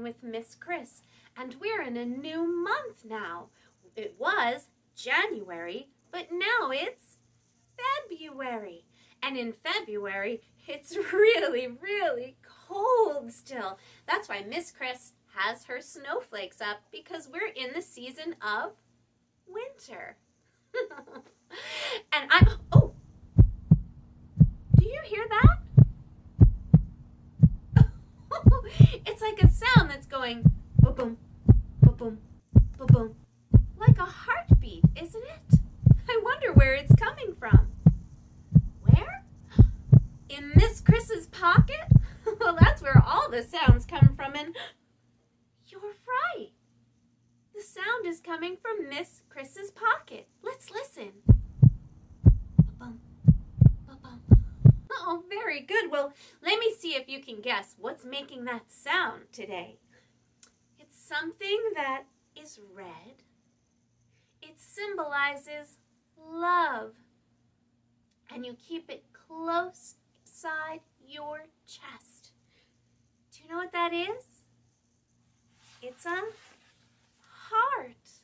with Miss Chris, and we're in a new month now. It was January, but now it's February. And in February, it's really, really cold still. That's why Miss Chris has her snowflakes up, because we're in the season of winter. And oh, do you hear that? It's like a sound that's going ba-boom, ba-boom, ba-boom, like a heartbeat, isn't it? I wonder where it's coming from. Where? In Miss Chris's pocket? Well, that's where all the sounds come from, and you're right. The sound is coming from Miss Chris's pocket. Let's listen. Ba-bum, ba-bum. Oh, very good. Well, let me see if you can guess what's making that sound today. It's something that is red. It symbolizes love. And you keep it close inside your chest. Do you know what that is? It's a heart.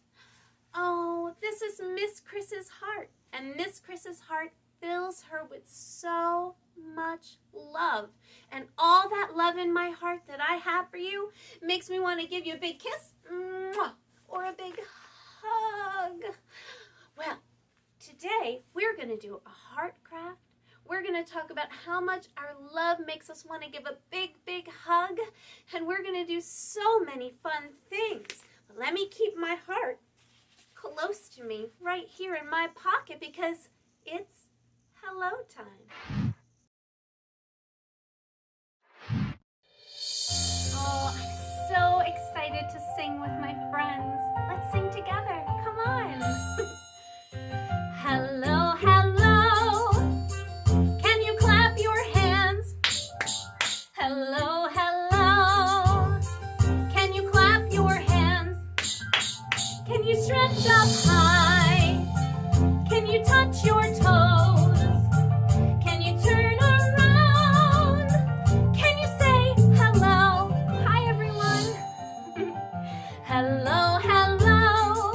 Oh, this is Miss Chris's heart. And Miss Chris's heart fills her with so much love. And all that love in my heart that I have for you makes me want to give you a big kiss, or a big hug. Well, today we're going to do a heart craft. We're going to talk about how much our love makes us want to give a big, big hug. And we're going to do so many fun things. But let me keep my heart close to me right here in my pocket, because it's hello time. Oh, I'm so excited to sing with my friends. Let's sing together. Come on. Hello, hello. Can you clap your hands? Hello, hello. Can you clap your hands? Can you stretch up high? Can you touch your toes? Can you turn around? Can you say hello? Hi, everyone. Hello, hello.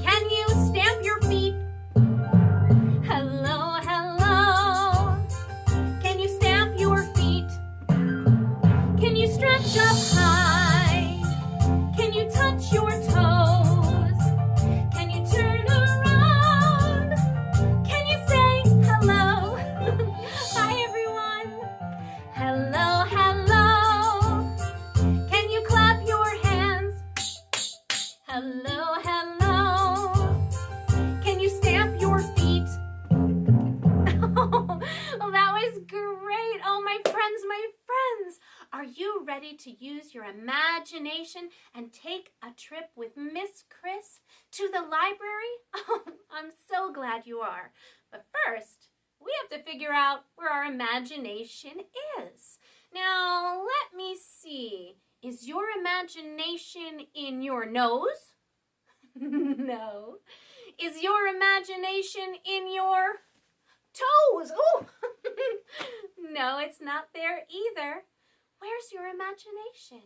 Can you stamp your feet? Hello, hello. Can you stamp your feet? Can you stretch up high? Can you touch your toes? Can you turn around? Can you say hello? Hi, everyone. Hello, hello. Can you clap your hands? Hello, hello. Can you stamp your feet? Well, that was great. Oh, my friends. Are you ready to use your imagination and take a trip with Miss Chris to the library? Oh, I'm so glad you are. But first, we have to figure out where our imagination is. Now, let me see. Is your imagination in your nose? No. Is your imagination in your toes? Oh, no, it's not there either. Where's your imagination?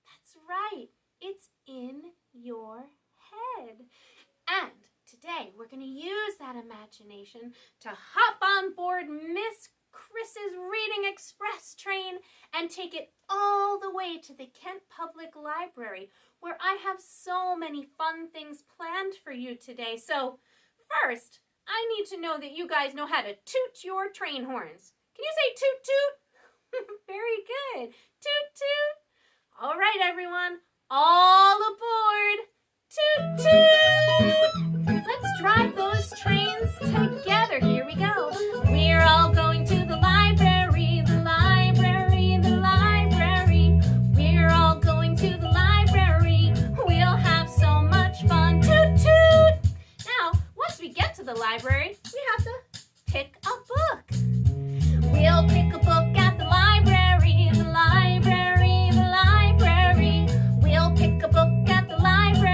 That's right. It's in your head. And today we're going to use that imagination to hop on board Miss Chris's Reading Express train and take it all the way to the Kent Public Library, where I have so many fun things planned for you today. So first, I need to know that you guys know how to toot your train horns. Can you say toot toot? Very good. Toot toot. All right, everyone. All aboard. Toot toot. Let's drive those trains together. Here we go. We're all going to the library, the library, the library. We're all going to the library. We'll have so much fun. Toot toot. Now, once we get to the library, we have to pick a book. We'll pick a book at the library, the library, the library. We'll pick a book at the library.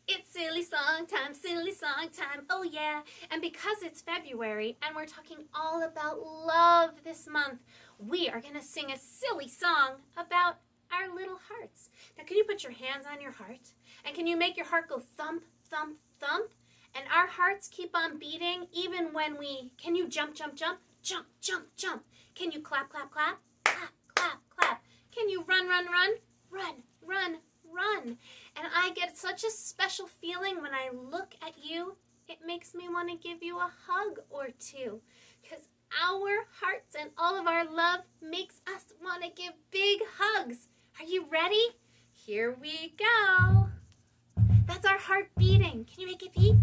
It's silly song time, oh yeah. And because it's February and we're talking all about love this month, we are going to sing a silly song about our little hearts. Now, can you put your hands on your heart? And can you make your heart go thump, thump, thump? And our hearts keep on beating even when can you jump, jump, jump? Jump, jump, jump. Can you clap, clap, clap? Clap, clap, clap. Can you run, run, run? Run, run, run. And I get such a special feeling when I look at you. It makes me want to give you a hug or two. Because our hearts and all of our love makes us want to give big hugs. Are you ready? Here we go. That's our heart beating. Can you make it beat?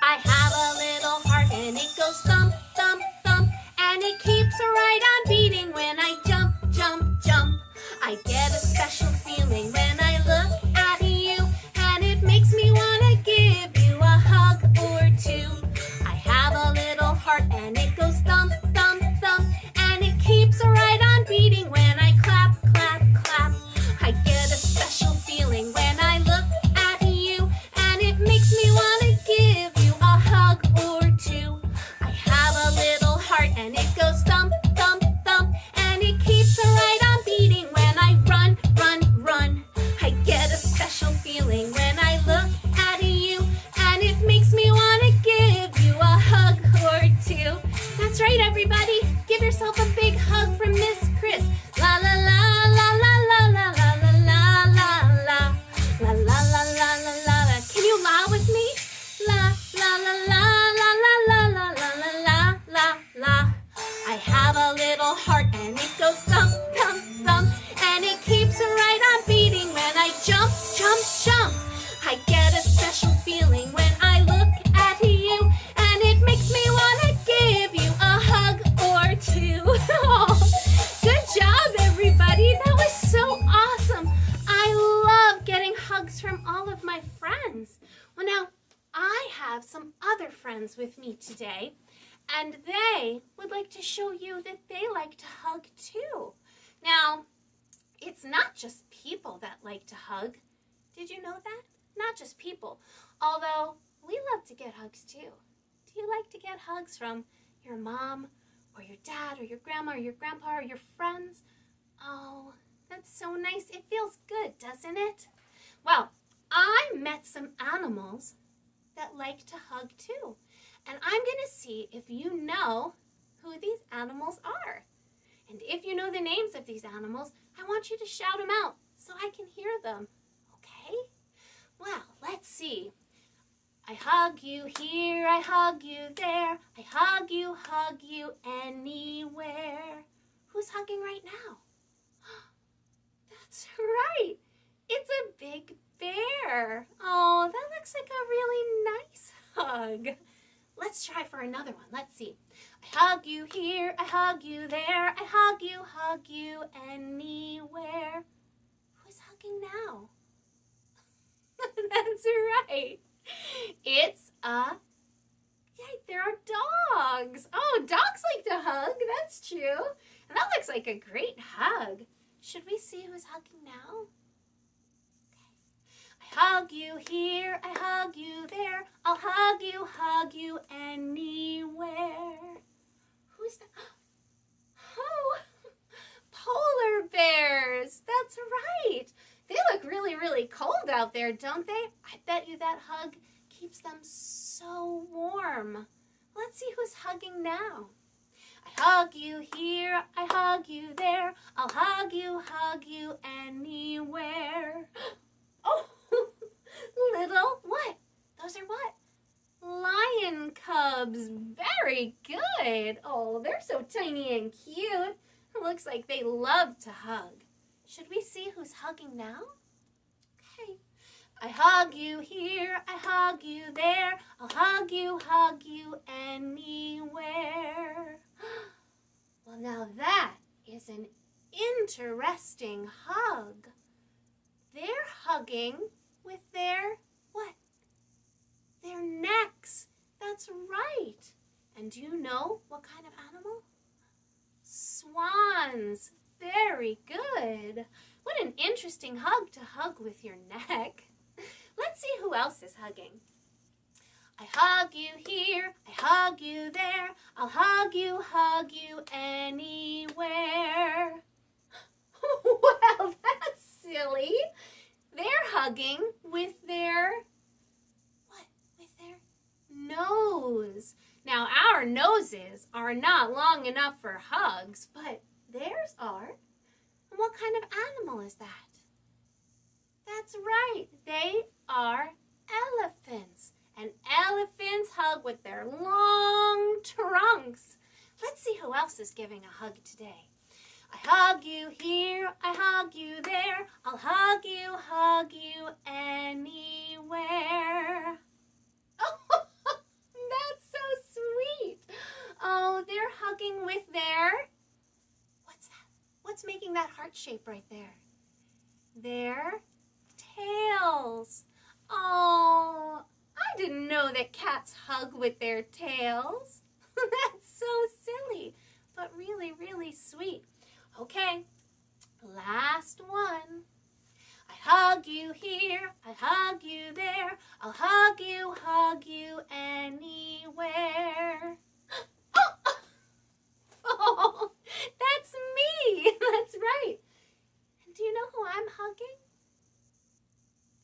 I have a little heart and it goes thump, thump, thump. And it keeps right on beating when I jump, jump, jump. I get a special feeling when I look at you. And it makes me want to give you a hug or two. I have a little heart and it goes thump, thump, thump. And it keeps right on beating when I clap, clap, clap. I get a special feeling when I look at you. And it makes me want to give you a hug or two. I have a little heart and it goes thump, thump, thump. And it keeps right on beating when I run, run, run. I get a special feeling when I look at you. And it makes me want to give you a hug or two. That's right, everybody. Give yourself a big hug from Miss Chris. La la la la la la la la la la la la la la la la la la. Can you la with me? La la la la la la la la la la la la. I have a little heart and it goes thump, thump, thump. And it keeps right on beating when I jump, jump, jump. I get a special feeling when I look at you. And it makes me want to give you a hug or two. Good job, everybody. That was so awesome. I love getting hugs from all of my friends. Well, now, I have some other friends with me today. And they would like to show you that they like to hug too. Now, it's not just people that like to hug. Did you know that? Not just people. Although, we love to get hugs too. Do you like to get hugs from your mom or your dad or your grandma or your grandpa or your friends? Oh, that's so nice. It feels good, doesn't it? Well, I met some animals that like to hug too. And I'm going to see if you know who these animals are. And if you know the names of these animals, I want you to shout them out so I can hear them. Okay? Well, let's see. I hug you here, I hug you there. I hug you anywhere. Who's hugging right now? That's right. It's a big bear. Oh, that looks like a really nice hug. Let's try for another one. Let's see. I hug you here, I hug you there. I hug you anywhere. Who's hugging now? That's right. It's there are dogs. Oh, dogs like to hug. That's true. And that looks like a great hug. Should we see who's hugging now? Hug you here, I hug you there. I'll hug you anywhere. Who's that? Oh, polar bears. That's right. They look really, really cold out there, don't they? I bet you that hug keeps them so warm. Let's see who's hugging now. I hug you here, I hug you there. I'll hug you anywhere. Oh, little, what? Those are what? Lion cubs. Very good. Oh, they're so tiny and cute. It looks like they love to hug. Should we see who's hugging now? Okay. I hug you here, I hug you there. I'll hug you anywhere. Well, now that is an interesting hug. They're hugging with their, what? Their necks. That's right. And do you know what kind of animal? Swans. Very good. What an interesting hug to hug with your neck. Let's see who Who else is hugging? I hug you here, I hug you there, I'll hug you anywhere. Well, that's silly. They're hugging with their, what? With their nose. Now, our noses are not long enough for hugs, but theirs are. And what kind of animal is that? That's right, they are elephants. And elephants hug with their long trunks. Let's see who else is giving a hug today. I hug you here, I hug you there, I'll hug you anywhere. Oh, that's so sweet. Oh, they're hugging with their, what's that? What's making that heart shape right there? Their tails. Oh, I didn't know that cats hug with their tails. That's so silly, but really, really sweet. Okay, last one. I hug you here, I hug you there, I'll hug you anywhere. Oh, that's me. That's right. And do you know who I'm hugging?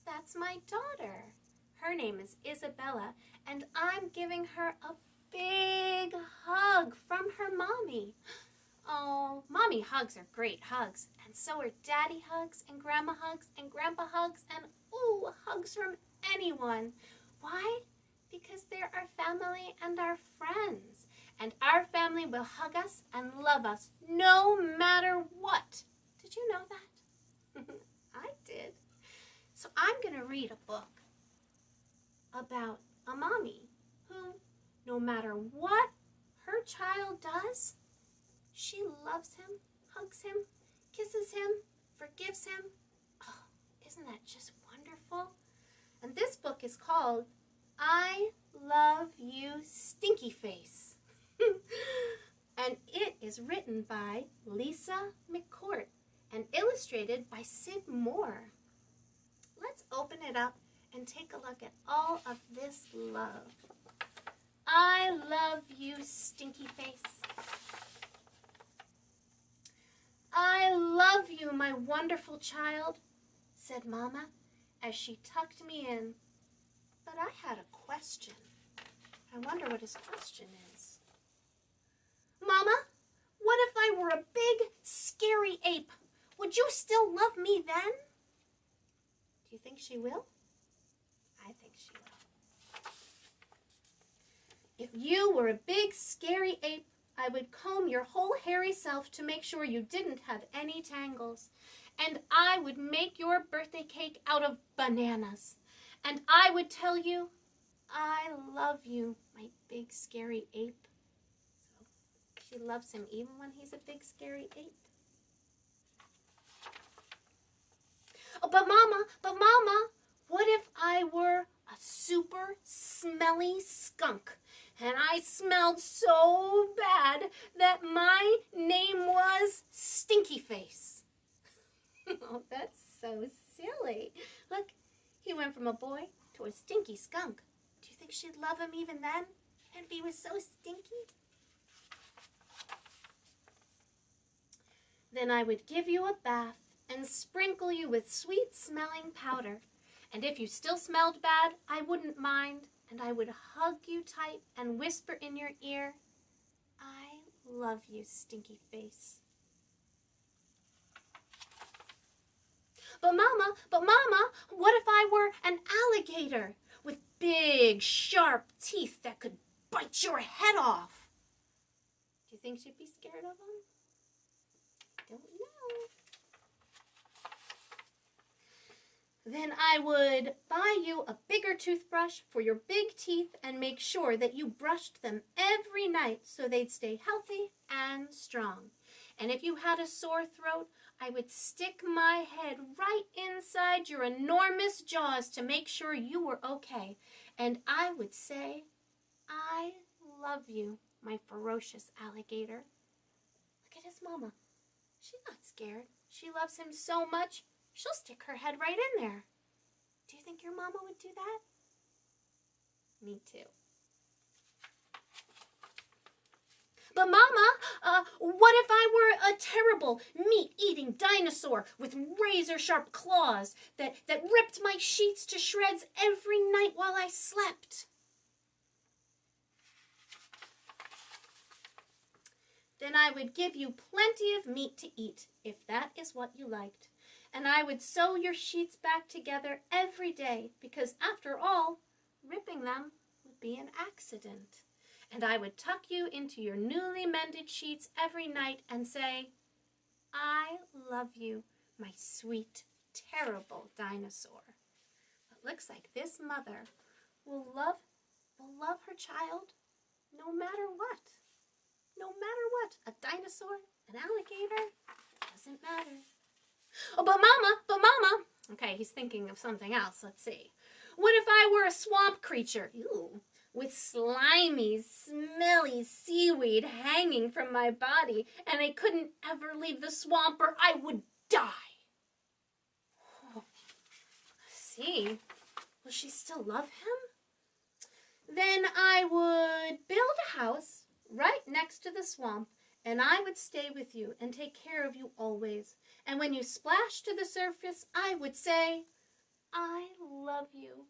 That's my daughter. Her name is Isabella, and I'm giving her a big hug from her mommy. Oh, mommy hugs are great hugs, and so are daddy hugs and grandma hugs and grandpa hugs and, ooh, hugs from anyone. Why? Because they're our family and our friends, and our family will hug us and love us no matter what. Did you know that? I did. So I'm going to read a book about a mommy who, no matter what her child does, she loves him, hugs him, kisses him, forgives him. Oh, isn't that just wonderful? And this book is called I Love You, Stinky Face. And it is written by Lisa McCourt and illustrated by Sid Moore. Let's open it up and take a look at all of this love. I love you, Stinky Face. I love you, my wonderful child, said Mama as she tucked me in. But I had a question. I wonder what his question is. Mama, what if I were a big, scary ape? Would you still love me then? Do you think she will? I think she will. If you were a big, scary ape, I would comb your whole hairy self to make sure you didn't have any tangles. And I would make your birthday cake out of bananas. And I would tell you, I love you, my big, scary ape. So she loves him even when he's a big, scary ape. Oh, but Mama, what if I were a super smelly skunk and I smelled so bad that my name was Stinky Face? Oh, that's so silly. Look, he went from a boy to a stinky skunk. Do you think she'd love him even then? And if he was so stinky? Then I would give you a bath and sprinkle you with sweet-smelling powder. And if you still smelled bad, I wouldn't mind, and I would hug you tight and whisper in your ear, I love you, Stinky Face. But Mama, what if I were an alligator with big, sharp teeth that could bite your head off? Do you think she'd be scared of him? I don't know. Then I would buy you a bigger toothbrush for your big teeth and make sure that you brushed them every night so they'd stay healthy and strong. And if you had a sore throat, I would stick my head right inside your enormous jaws to make sure you were okay. And I would say, I love you, my ferocious alligator. Look at his mama. She's not scared. She loves him so much, she'll stick her head right in there. Do you think your mama would do that? Me too. But Mama, what if I were a terrible meat-eating dinosaur with razor-sharp claws that ripped my sheets to shreds every night while I slept? Then I would give you plenty of meat to eat, if that is what you liked. And I would sew your sheets back together every day, because after all, ripping them would be an accident. And I would tuck you into your newly mended sheets every night and say, I love you, my sweet, terrible dinosaur. It looks like this mother will love her child no matter what. No matter what. A dinosaur, an alligator, doesn't matter. Oh, but Mama. Okay, he's thinking of something else. Let's see. What if I were a swamp creature? Ew. With slimy, smelly seaweed hanging from my body, and I couldn't ever leave the swamp or I would die. Oh, see, will she still love him? Then I would build a house right next to the swamp, and I would stay with you and take care of you always. And when you splash to the surface, I would say, I love you,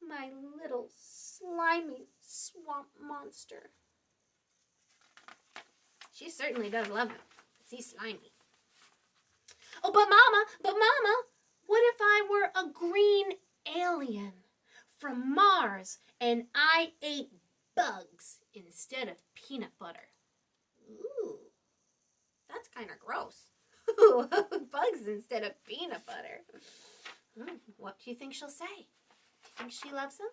my little slimy swamp monster. She certainly does love him. He's slimy. Oh, but Mama, what if I were a green alien from Mars and I ate bugs instead of peanut butter? Ooh, that's kind of gross. Bugs instead of peanut butter. What do you think she'll say? Do you think she loves him?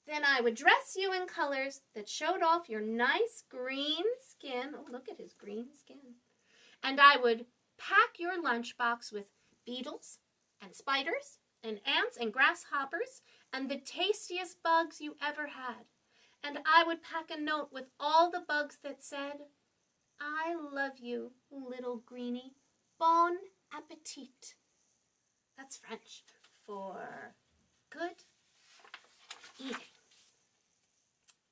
Then I would dress you in colors that showed off your nice green skin. Oh, look at his green skin. And I would pack your lunchbox with beetles and spiders and ants and grasshoppers and the tastiest bugs you ever had. And I would pack a note with all the bugs that said, I love you, little greenie. Bon appetit. That's French for good eating.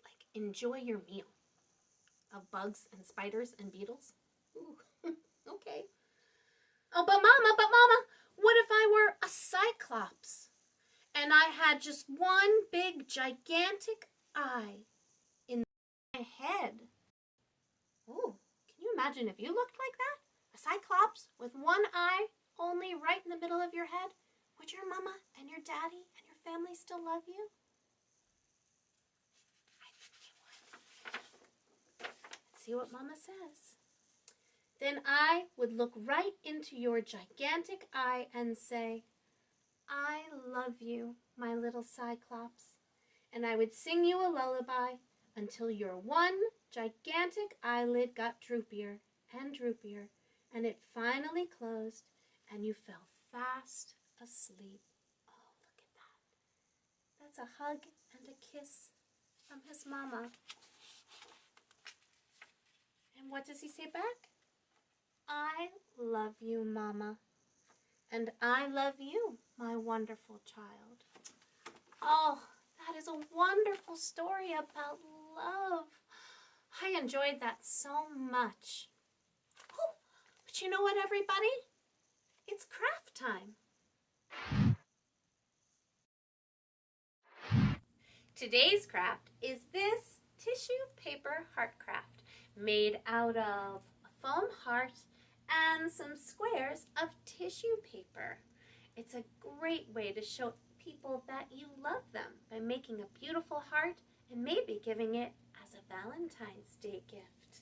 Like, enjoy your meal of bugs and spiders and beetles. Ooh, okay. Oh, but Mama, what if I were a cyclops and I had just one big gigantic eye in my head? Oh, can you imagine if you looked like that? A cyclops with one eye only right in the middle of your head? Would your mama and your daddy and your family still love you? I think they would. Let's see what Mama says. Then I would look right into your gigantic eye and say, I love you, my little cyclops. And I would sing you a lullaby until your one gigantic eyelid got droopier and droopier, and it finally closed, and you fell fast asleep. Oh, look at that. That's a hug and a kiss from his mama. And what does he say back? I love you, Mama. And I love you, my wonderful child. Oh, that is a wonderful story about love. I enjoyed that so much. Oh, but you know what, everybody? It's craft time. Today's craft is this tissue paper heart craft made out of a foam heart and some squares of tissue paper. It's a great way to show people that you love them by making a beautiful heart and maybe giving it as a Valentine's Day gift.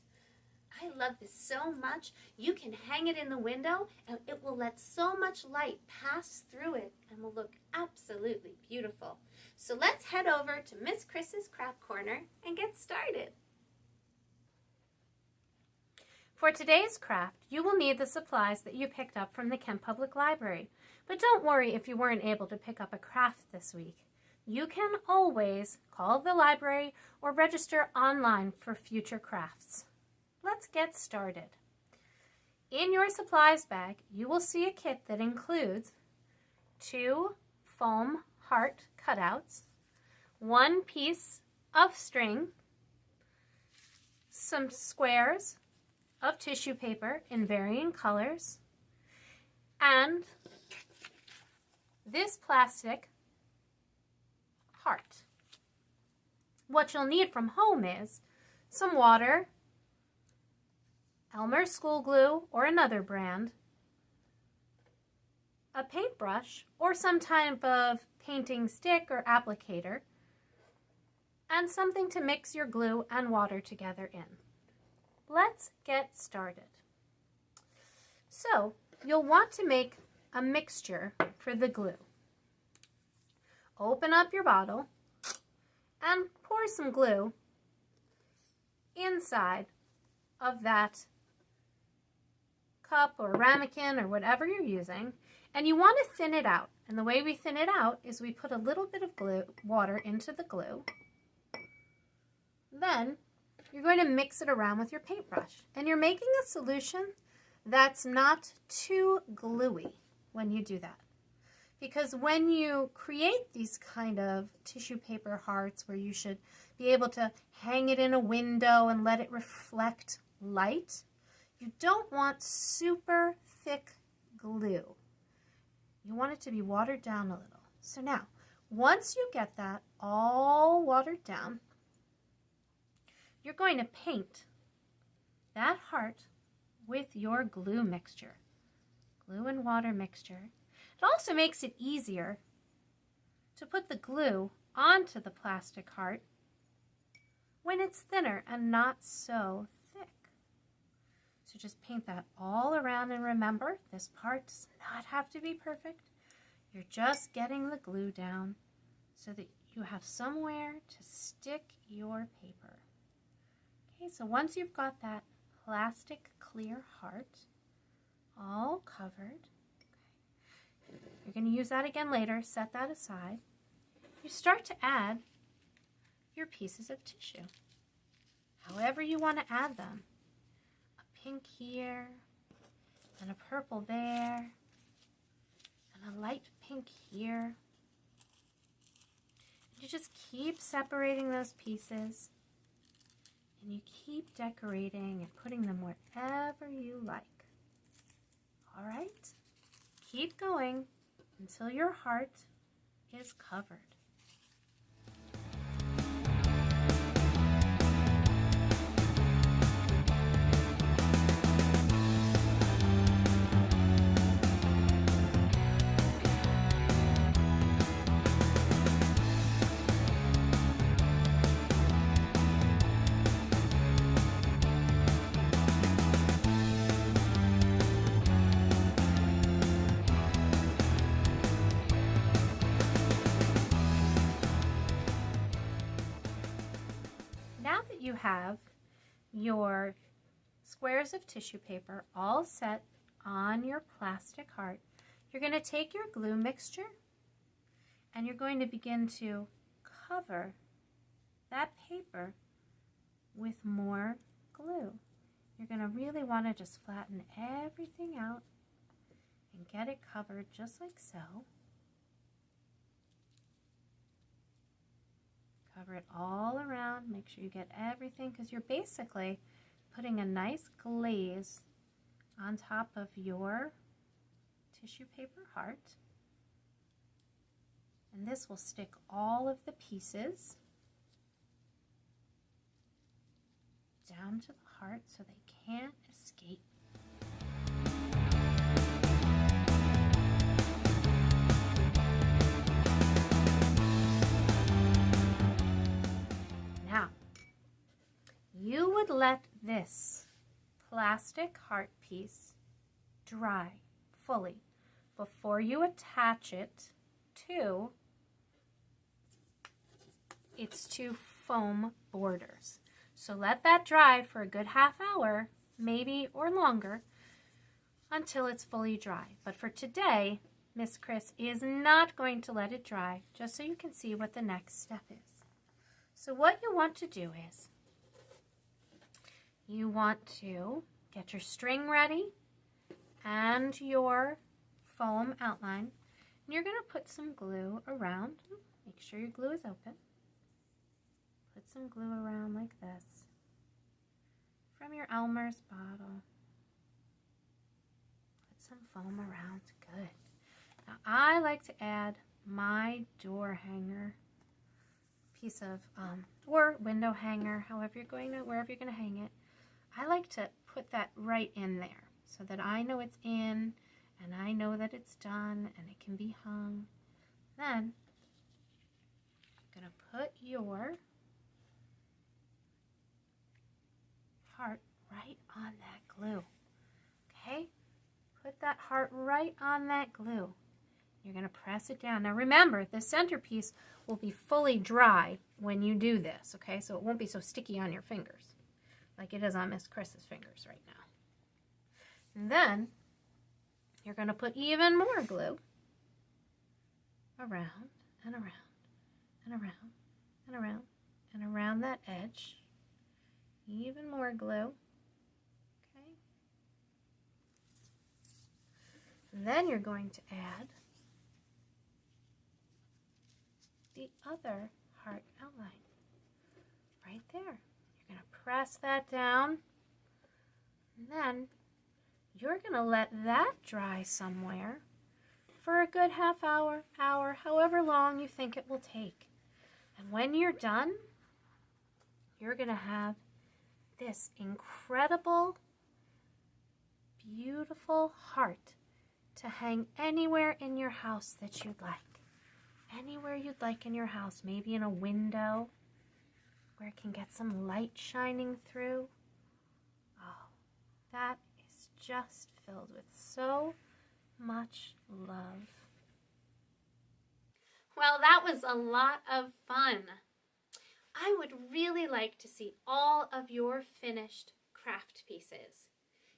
I love this so much. You can hang it in the window and it will let so much light pass through it and will look absolutely beautiful. So let's head over to Miss Chris's Craft Corner and get started. For today's craft, you will need the supplies that you picked up from the Kent Public Library. But don't worry if you weren't able to pick up a craft this week. You can always call the library or register online for future crafts. Let's get started. In your supplies bag, you will see a kit that includes 2 foam heart cutouts, 1 piece of string, some squares of tissue paper in varying colors, and this plastic heart. What you'll need from home is some water, Elmer's school glue or another brand, a paintbrush or some type of painting stick or applicator, and something to mix your glue and water together in. Let's get started. So, you'll want to make a mixture for the glue. Open up your bottle and pour some glue inside of that cup or ramekin or whatever you're using, and you want to thin it out. And the way we thin it out is we put a little bit of water into the glue. Then you're going to mix it around with your paintbrush, and you're making a solution that's not too gluey when you do that. Because when you create these kind of tissue paper hearts where you should be able to hang it in a window and let it reflect light, you don't want super thick glue. You want it to be watered down a little. So now, once you get that all watered down, you're going to paint that heart with your glue mixture. Glue and water mixture. It also makes it easier to put the glue onto the plastic heart when it's thinner and not so thick. So just paint that all around, and remember, this part does not have to be perfect. You're just getting the glue down so that you have somewhere to stick your paper. Okay, so once you've got that plastic clear heart all covered, you're going to use that again later, set that aside. You start to add your pieces of tissue, however you want to add them. A pink here, and a purple there, and a light pink here. You just keep separating those pieces, and you keep decorating and putting them wherever you like. All right? Keep going until your heart is covered. You have your squares of tissue paper all set on your plastic heart, you're going to take your glue mixture and you're going to begin to cover that paper with more glue. You're going to really want to just flatten everything out and get it covered just like so. Cover it all around, make sure you get everything, because you're basically putting a nice glaze on top of your tissue paper heart. And this will stick all of the pieces down to the heart so they can't escape. Now, you would let this plastic heart piece dry fully before you attach it to its two foam borders. So let that dry for a good half hour, maybe or longer, until it's fully dry. But for today, Miss Chris is not going to let it dry, just so you can see what the next step is. So what you want to do is, you want to get your string ready and your foam outline, And you're going to put some glue around. Make sure your glue is open. Put some glue around like this from your Elmer's bottle. Put some foam around. Good. Now I like to add my door hanger piece of, or window hanger, wherever you're going to hang it. I like to put that right in there so that I know it's in and I know that it's done and it can be hung. Then I'm going to put your heart right on that glue. Okay? Put that heart right on that glue. You're going to press it down. Now remember, the centerpiece will be fully dry when you do this, okay? So it won't be so sticky on your fingers like it is on Miss Chris's fingers right now. And then you're going to put even more glue around and around and around and around and around that edge. Even more glue. Okay. And then you're going to add the other heart outline right there. You're going to press that down, and then you're going to let that dry somewhere for a good half hour, however long you think it will take. And when you're done, you're going to have this incredible, beautiful heart to hang anywhere in your house that you'd like. Anywhere you'd like in your house, maybe in a window where it can get some light shining through. Oh, that is just filled with so much love. Well, that was a lot of fun. I would really like to see all of your finished craft pieces.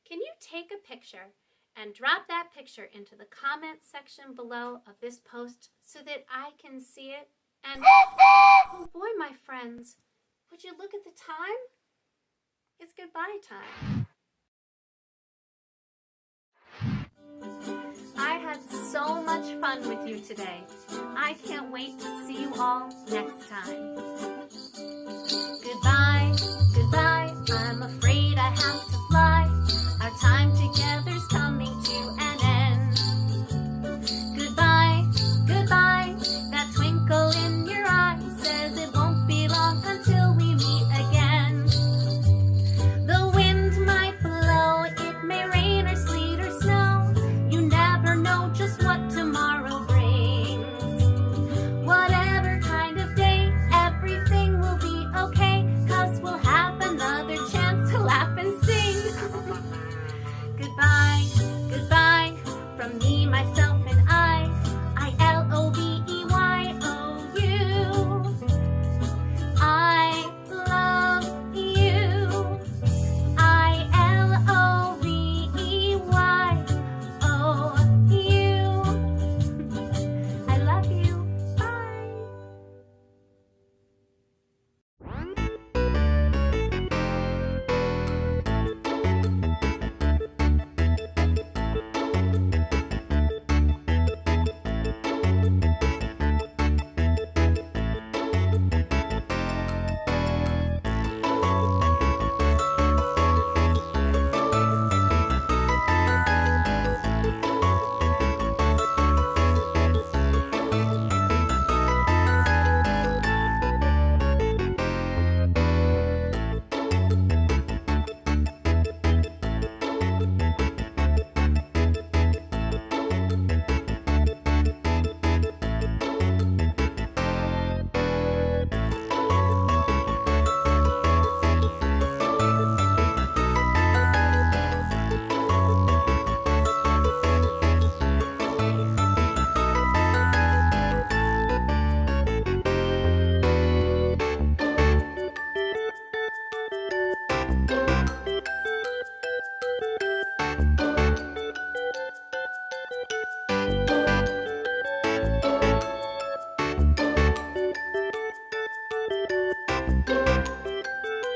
Can you take a picture and drop that picture into the comment section below of this post so that I can see it? And oh boy, my friends, would you look at the time? It's goodbye time. I had so much fun with you today. I can't wait to see you all next time. Goodbye, goodbye, I'm afraid I have to fly. Our time together's come.